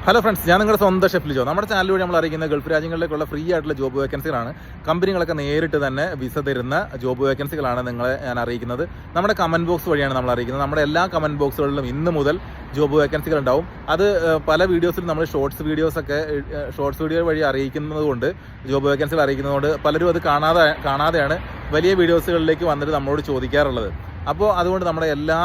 Hello friends, ഞാൻ നിങ്ങളുടെ സ്വന്തം ഷെഫ് ലിജോ. നമ്മുടെ ചാനൽ വഴി നമ്മൾ അറിയിക്കുന്ന ഗൾഫ് രാജ്യങ്ങളിലേക്കുള്ള ഫ്രീ ആയിട്ടുള്ള ജോബ് വേക്കൻസികളാണ്. കമ്പനികളൊക്കെ നേരിട്ട് തന്നെ വിസ തരുന്ന ജോബ് വേക്കൻസികളാണ് നിങ്ങളെ ഞാൻ അറിയിക്കുന്നത്. നമ്മുടെ കമൻറ്റ് ബോക്സ് വഴിയാണ് നമ്മൾ അറിയിക്കുന്നത്. നമ്മുടെ എല്ലാ കമൻറ്റ് ബോക്സുകളിലും ഇന്ന് മുതൽ ജോബ് വേക്കൻസികൾ ഉണ്ടാവും. അത് പല വീഡിയോസിലും നമ്മൾ ഷോർട്സ് വീഡിയോ വഴി അറിയിക്കുന്നത് കൊണ്ട്, ജോബ് വേക്കൻസികൾ അറിയിക്കുന്നതുകൊണ്ട് പലരും അത് കാണാതെയാണ് വലിയ വീഡിയോസുകളിലേക്ക് വന്നിട്ട് നമ്മളോട് ചോദിക്കാറുള്ളത്. അപ്പോൾ അതുകൊണ്ട് നമ്മുടെ എല്ലാ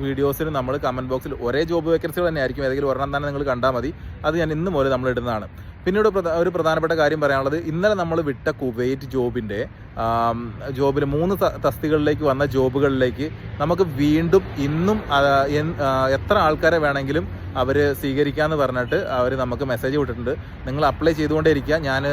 വീഡിയോസിലും നമ്മൾ കമൻറ്റ് ബോക്സിൽ ഒരേ ജോബ് വേക്കൻസികൾ തന്നെ ആയിരിക്കും, ഏതെങ്കിലും ഒരെണ്ണം തന്നെ നിങ്ങൾ കണ്ടാൽ മതി. അത് ഞാൻ ഇന്ന് മുതൽ നമ്മൾ ഇടുന്നതാണ്. പിന്നീട് ഒരു പ്രധാനപ്പെട്ട കാര്യം പറയാനുള്ളത്, ഇന്നലെ നമ്മൾ വിട്ട കുവൈറ്റ് ജോബിൽ 3 തസ്തികളിലേക്ക് വന്ന ജോബുകളിലേക്ക് നമുക്ക് വീണ്ടും ഇന്നും എത്ര ആൾക്കാരെ വേണമെങ്കിലും അവർ സ്വീകരിക്കാമെന്ന് പറഞ്ഞിട്ട് അവർ നമുക്ക് മെസ്സേജ് വിട്ടിട്ടുണ്ട്. നിങ്ങൾ അപ്ലൈ ചെയ്തുകൊണ്ടേ ഇരിക്കുക. ഞാൻ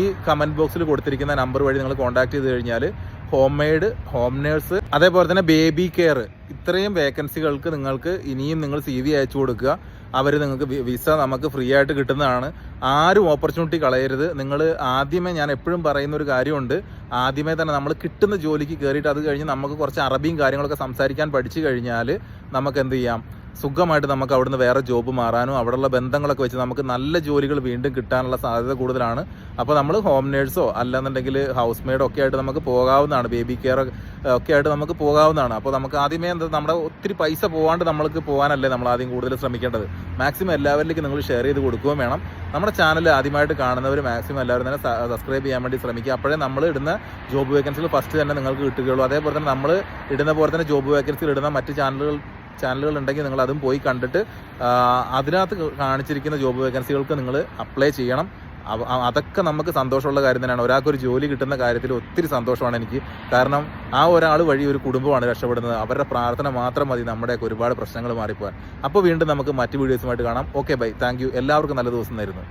ഈ കമൻറ്റ് ബോക്സിൽ കൊടുത്തിരിക്കുന്ന നമ്പർ വഴി നിങ്ങൾ കോൺടാക്ട് ചെയ്ത് കഴിഞ്ഞാൽ ഹോം മെയ്ഡ്, ഹോം നേഴ്സ്, അതേപോലെ തന്നെ ബേബി കെയർ, ഇത്രയും വേക്കൻസികൾക്ക് നിങ്ങൾക്ക് ഇനിയും നിങ്ങൾ CV അയച്ചു കൊടുക്കുക. അവർ നിങ്ങൾക്ക് വിസ നമുക്ക് ഫ്രീ ആയിട്ട് കിട്ടുന്നതാണ്. ആരും ഓപ്പർച്യൂണിറ്റി കളയരുത്. നിങ്ങൾ ആദ്യമേ, ഞാൻ എപ്പോഴും പറയുന്ന ഒരു കാര്യമുണ്ട്, ആദ്യമേ തന്നെ നമ്മൾ കിട്ടുന്ന ജോലിക്ക് കയറിയിട്ട് അത് കഴിഞ്ഞ് നമുക്ക് കുറച്ച് അറബിയും കാര്യങ്ങളൊക്കെ സംസാരിക്കാൻ പഠിച്ചു കഴിഞ്ഞാൽ നമുക്ക് എന്ത് ചെയ്യാം, സുഖമായിട്ട് നമുക്ക് അവിടുന്ന് വേറെ ജോബ് മാറാനും അവിടെയുള്ള ബന്ധങ്ങളൊക്കെ വെച്ച് നമുക്ക് നല്ല ജോലികൾ വീണ്ടും കിട്ടാനുള്ള സാധ്യത കൂടുതലാണ്. അപ്പോൾ നമ്മൾ ഹോം നേഴ്സോ അല്ലെന്നുണ്ടെങ്കിൽ ഹൗസ് മെയ്ഡോ ഒക്കെ ആയിട്ട് നമുക്ക് പോകാവുന്നതാണ്. ബേബി കെയർ ഒക്കെ ആയിട്ട് നമുക്ക് പോകാവുന്നതാണ്. അപ്പോൾ നമുക്ക് ആദ്യമേ നമ്മുടെ ഒത്തിരി പൈസ പോകാണ്ട് നമ്മൾക്ക് പോകാനല്ലേ നമ്മൾ ആദ്യം കൂടുതൽ ശ്രമിക്കേണ്ടത്. മാക്സിമം എല്ലാവരിലേക്കും നിങ്ങൾ ഷെയർ ചെയ്ത് കൊടുക്കുകയും വേണം. നമ്മുടെ ചാനൽ ആദ്യമായിട്ട് കാണുന്നവർ മാക്സിമം എല്ലാവരും തന്നെ സബ്സ്ക്രൈബ് ചെയ്യാൻ വേണ്ടി ശ്രമിക്കുക. അപ്പോഴേ നമ്മൾ ഇടുന്ന ജോബ് വേക്കൻസികൾ ഫസ്റ്റ് തന്നെ നിങ്ങൾക്ക് കിട്ടുകയുള്ളൂ. അതേപോലെ തന്നെ നമ്മൾ ഇടുന്ന പോലെ തന്നെ ജോബ് വേക്കൻസികൾ ഇടുന്ന മറ്റ് ചാനലുകൾ ഉണ്ടെങ്കിൽ നിങ്ങൾ അതും പോയി കണ്ടിട്ട് അതിനകത്ത് കാണിച്ചിരിക്കുന്ന ജോബ് വേക്കൻസികൾക്ക് നിങ്ങൾ അപ്ലൈ ചെയ്യണം. അതൊക്കെ നമുക്ക് സന്തോഷമുള്ള കാര്യം തന്നെയാണ്. ഒരാൾക്കൊരു ജോലി കിട്ടുന്ന കാര്യത്തിൽ ഒത്തിരി സന്തോഷമാണ് എനിക്ക്. കാരണം ആ ഒരാൾ വഴി ഒരു കുടുംബമാണ് രക്ഷപ്പെടുന്നത്. അവരുടെ പ്രാർത്ഥന മാത്രം മതി നമ്മുടെയൊക്കെ ഒരുപാട് പ്രശ്നങ്ങൾ മാറിപ്പോകാൻ. അപ്പോൾ വീണ്ടും നമുക്ക് മറ്റ് വീഡിയോസുമായിട്ട് കാണാം. Okay, bye, thank you. എല്ലാവർക്കും നല്ല ദിവസം നേരുന്നു.